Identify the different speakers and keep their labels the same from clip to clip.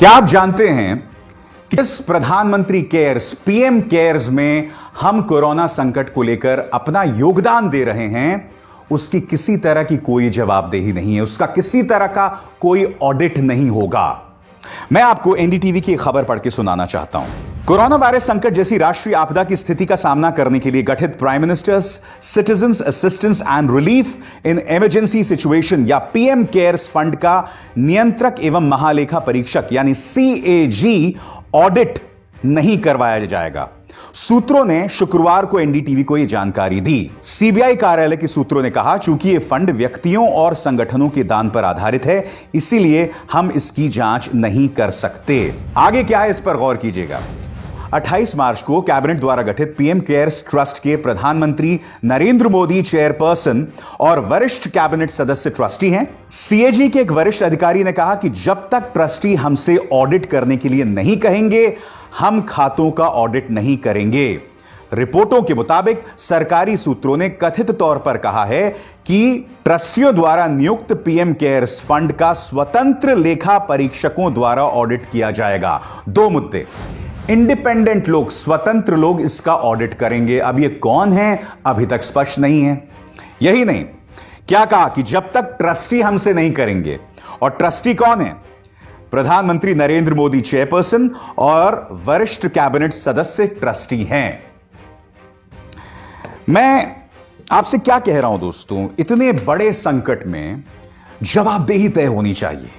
Speaker 1: क्या आप जानते हैं कि इस प्रधानमंत्री केयर्स पीएम केयर्स में हम कोरोना संकट को लेकर अपना योगदान दे रहे हैं, उसकी किसी तरह की कोई जवाबदेही नहीं है, उसका किसी तरह का कोई ऑडिट नहीं होगा। मैं आपको एनडीटीवी की एक खबर पढ़ के सुनाना चाहता हूं। कोरोना वायरस संकट जैसी राष्ट्रीय आपदा की स्थिति का सामना करने के लिए गठित prime ministers citizens assistance and relief in emergency situation या पीएम केयर्स फंड का नियंत्रक एवं महालेखा परीक्षक यानी सीएजी ऑडिट नहीं करवाया जाएगा। सूत्रों ने शुक्रवार को एनडीटीवी को यह जानकारी दी। सीबीआई कार्यालय के सूत्रों ने कहा, चूंकि यह फंड व्यक्तियों और संगठनों के दान पर आधारित है, इसीलिए हम इसकी जांच नहीं कर सकते। आगे क्या है, इस पर गौर कीजिएगा। 28 मार्च को कैबिनेट द्वारा गठित पीएम केयर्स ट्रस्ट के प्रधानमंत्री नरेंद्र मोदी चेयरपर्सन और वरिष्ठ कैबिनेट सदस्य ट्रस्टी हैं। सीएजी के एक वरिष्ठ अधिकारी ने कहा कि जब तक ट्रस्टी हमसे ऑडिट करने के लिए नहीं कहेंगे, हम खातों का ऑडिट नहीं करेंगे। रिपोर्टों के मुताबिक सरकारी सूत्रों ने कथित तौर पर कहा है कि ट्रस्टियों द्वारा नियुक्त पीएम केयर्स फंड का स्वतंत्र लेखा परीक्षकों द्वारा ऑडिट किया जाएगा। दो मुद्दे, इंडिपेंडेंट लोग, स्वतंत्र लोग इसका ऑडिट करेंगे। अब ये कौन है अभी तक स्पष्ट नहीं है। यही नहीं, क्या कहा कि जब तक ट्रस्टी हमसे नहीं करेंगे, और ट्रस्टी कौन है? प्रधानमंत्री नरेंद्र मोदी चेयरपर्सन और वरिष्ठ कैबिनेट सदस्य ट्रस्टी हैं। मैं आपसे क्या कह रहा हूं दोस्तों, इतने बड़े संकट में जवाबदेही तय होनी चाहिए।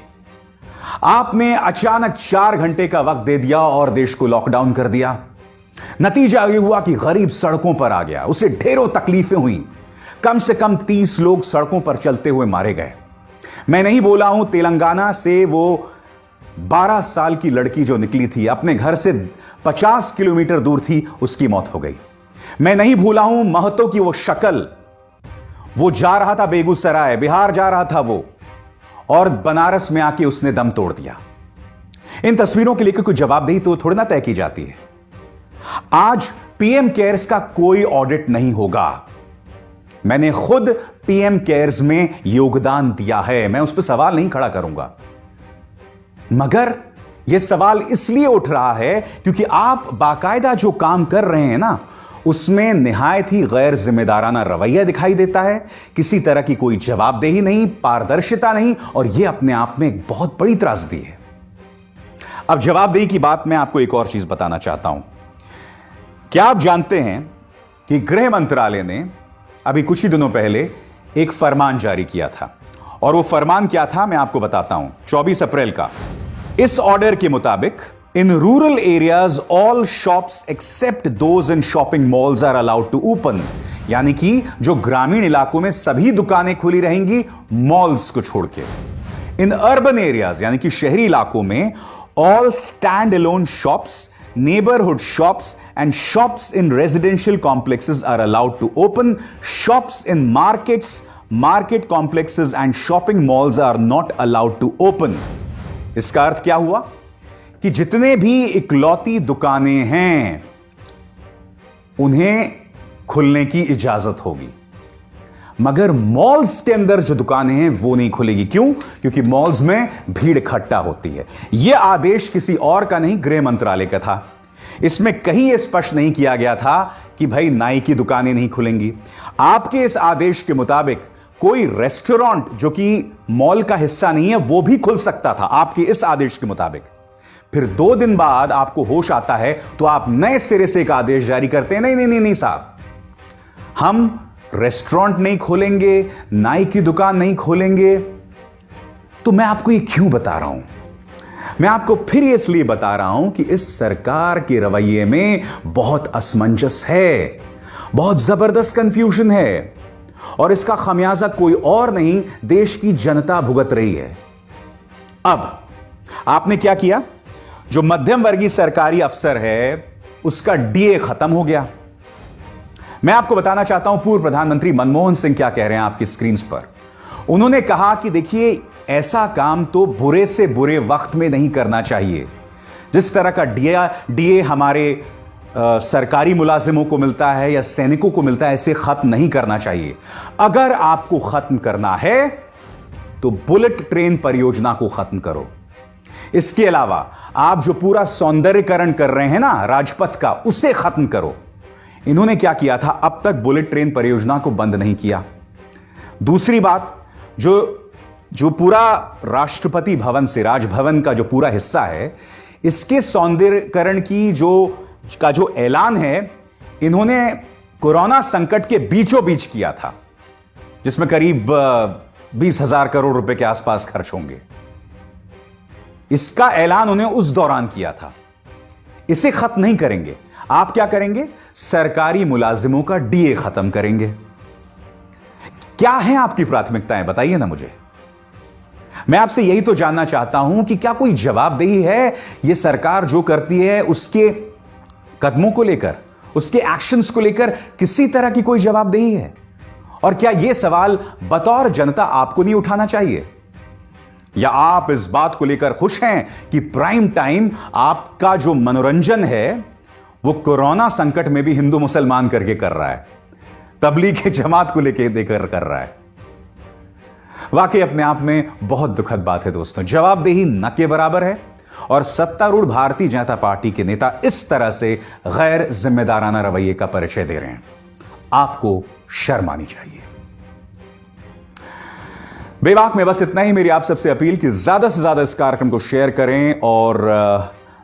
Speaker 1: आपने अचानक 4 घंटे का वक्त दे दिया और देश को लॉकडाउन कर दिया। नतीजा यह हुआ कि गरीब सड़कों पर आ गया, उसे ढेरों तकलीफें हुई। कम से कम 30 लोग सड़कों पर चलते हुए मारे गए। मैं नहीं बोला हूं तेलंगाना से वो 12 साल की लड़की जो निकली थी, अपने घर से 50 किलोमीटर दूर थी, उसकी मौत हो गई। मैं नहीं भूला हूं महतो की वो शक्ल, वो जा रहा था बेगूसराय, बिहार जा रहा था वो, और बनारस में आके उसने दम तोड़ दिया। इन तस्वीरों के लिए कोई जवाबदेही तो थोड़ी ना तय की जाती है। आज पीएम केयर्स का कोई ऑडिट नहीं होगा। मैंने खुद पीएम केयर्स में योगदान दिया है, मैं उस पर सवाल नहीं खड़ा करूंगा। मगर यह सवाल इसलिए उठ रहा है क्योंकि आप बाकायदा जो काम कर रहे हैं ना, उसमें निहायत ही गैर जिम्मेदाराना रवैया दिखाई देता है। किसी तरह की कोई जवाबदेही नहीं, पारदर्शिता नहीं, और यह अपने आप में एक बहुत बड़ी त्रासदी है। अब जवाबदेही की बात मैं आपको एक और चीज बताना चाहता हूं। क्या आप जानते हैं कि गृह मंत्रालय ने अभी कुछ ही दिनों पहले एक फरमान जारी किया था, और वो फरमान क्या था मैं आपको बताता हूं। 24 अप्रैल का। इस ऑर्डर के मुताबिक In rural areas, all shops except those in shopping malls are allowed to open. यानी कि जो ग्रामीण इलाकों में सभी दुकानें खुली रहेंगी, मॉल्स को छोड़ के। In urban areas, यानी कि शहरी इलाकों में, all stand-alone shops, neighborhood shops and shops in residential complexes are allowed to open. Shops in markets, market complexes and shopping malls are not allowed to open. इसका अर्थ क्या हुआ कि जितने भी इकलौती दुकानें हैं उन्हें खुलने की इजाजत होगी, मगर मॉल्स के अंदर जो दुकानें हैं वो नहीं खुलेगी। क्यों? क्योंकि मॉल्स में भीड़ इकट्ठा होती है। यह आदेश किसी और का नहीं, गृह मंत्रालय का था। इसमें कहीं यह स्पष्ट नहीं किया गया था कि भाई नाई की दुकानें नहीं खुलेंगी। आपके इस आदेश के मुताबिक कोई रेस्टोरेंट जो कि मॉल का हिस्सा नहीं है वो भी खुल सकता था, आपके इस आदेश के मुताबिक। फिर 2 दिन बाद आपको होश आता है तो आप नए सिरे से एक आदेश जारी करते हैं, नहीं नहीं नहीं नहीं साहब, हम रेस्टोरेंट नहीं खोलेंगे, नाई की दुकान नहीं खोलेंगे। तो मैं आपको ये क्यों बता रहा हूं? मैं आपको फिर इसलिए बता रहा हूं कि इस सरकार के रवैये में बहुत असमंजस है, बहुत जबरदस्त कंफ्यूजन है, और इसका खमियाजा कोई और नहीं, देश की जनता भुगत रही है। अब आपने क्या किया? जो मध्यम वर्गीय सरकारी अफसर है उसका डीए खत्म हो गया। मैं आपको बताना चाहता हूं पूर्व प्रधानमंत्री मनमोहन सिंह क्या कह रहे हैं आपकी स्क्रीन पर। उन्होंने कहा कि देखिए, ऐसा काम तो बुरे से बुरे वक्त में नहीं करना चाहिए। जिस तरह का डीए हमारे सरकारी मुलाजिमों को मिलता है या सैनिकों को मिलता है, ऐसे खत्म नहीं करना चाहिए। अगर आपको खत्म करना है तो बुलेट ट्रेन परियोजना को खत्म करो। इसके अलावा आप जो पूरा सौंदर्यकरण कर रहे हैं ना राजपथ का, उसे खत्म करो। इन्होंने क्या किया था, अब तक बुलेट ट्रेन परियोजना को बंद नहीं किया। दूसरी बात, जो पूरा राष्ट्रपति भवन से राजभवन का जो पूरा हिस्सा है, इसके सौंदर्यकरण की जो ऐलान है, इन्होंने कोरोना संकट के बीचों बीच किया था, जिसमें करीब 20,000 करोड़ रुपए के आसपास खर्च होंगे। इसका ऐलान उन्हें उस दौरान किया था। इसे खत्म नहीं करेंगे। आप क्या करेंगे, सरकारी मुलाजिमों का डीए खत्म करेंगे। क्या है आपकी प्राथमिकताएं, बताइए ना मुझे। मैं आपसे यही तो जानना चाहता हूं कि क्या कोई जवाबदेही है यह सरकार जो करती है उसके कदमों को लेकर, उसके एक्शंस को लेकर किसी तरह की कोई जवाबदेही है? और क्या यह सवाल बतौर जनता आपको नहीं उठाना चाहिए? या आप इस बात को लेकर खुश हैं कि प्राइम टाइम आपका जो मनोरंजन है वो कोरोना संकट में भी हिंदू मुसलमान करके कर रहा है, तबलीग जमात को लेकर देकर कर रहा है? वाकई अपने आप में बहुत दुखद बात है दोस्तों। जवाबदेही न के बराबर है और सत्तारूढ़ भारतीय जनता पार्टी के नेता इस तरह से गैर जिम्मेदाराना रवैये का परिचय दे रहे हैं। आपको शर्म आनी चाहिए। बेबाक में बस इतना ही। मेरी आप सबसे अपील कि ज्यादा से ज्यादा इस कार्यक्रम को शेयर करें और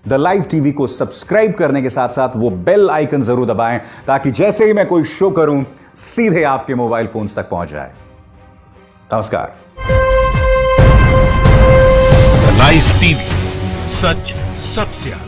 Speaker 1: द लाइव टीवी को सब्सक्राइब करने के साथ साथ वो बेल आइकन जरूर दबाएं, ताकि जैसे ही मैं कोई शो करूं सीधे आपके मोबाइल फोन्स तक पहुंच जाए। नमस्कार।
Speaker 2: द लाइव टीवी, सच सबसे आगे।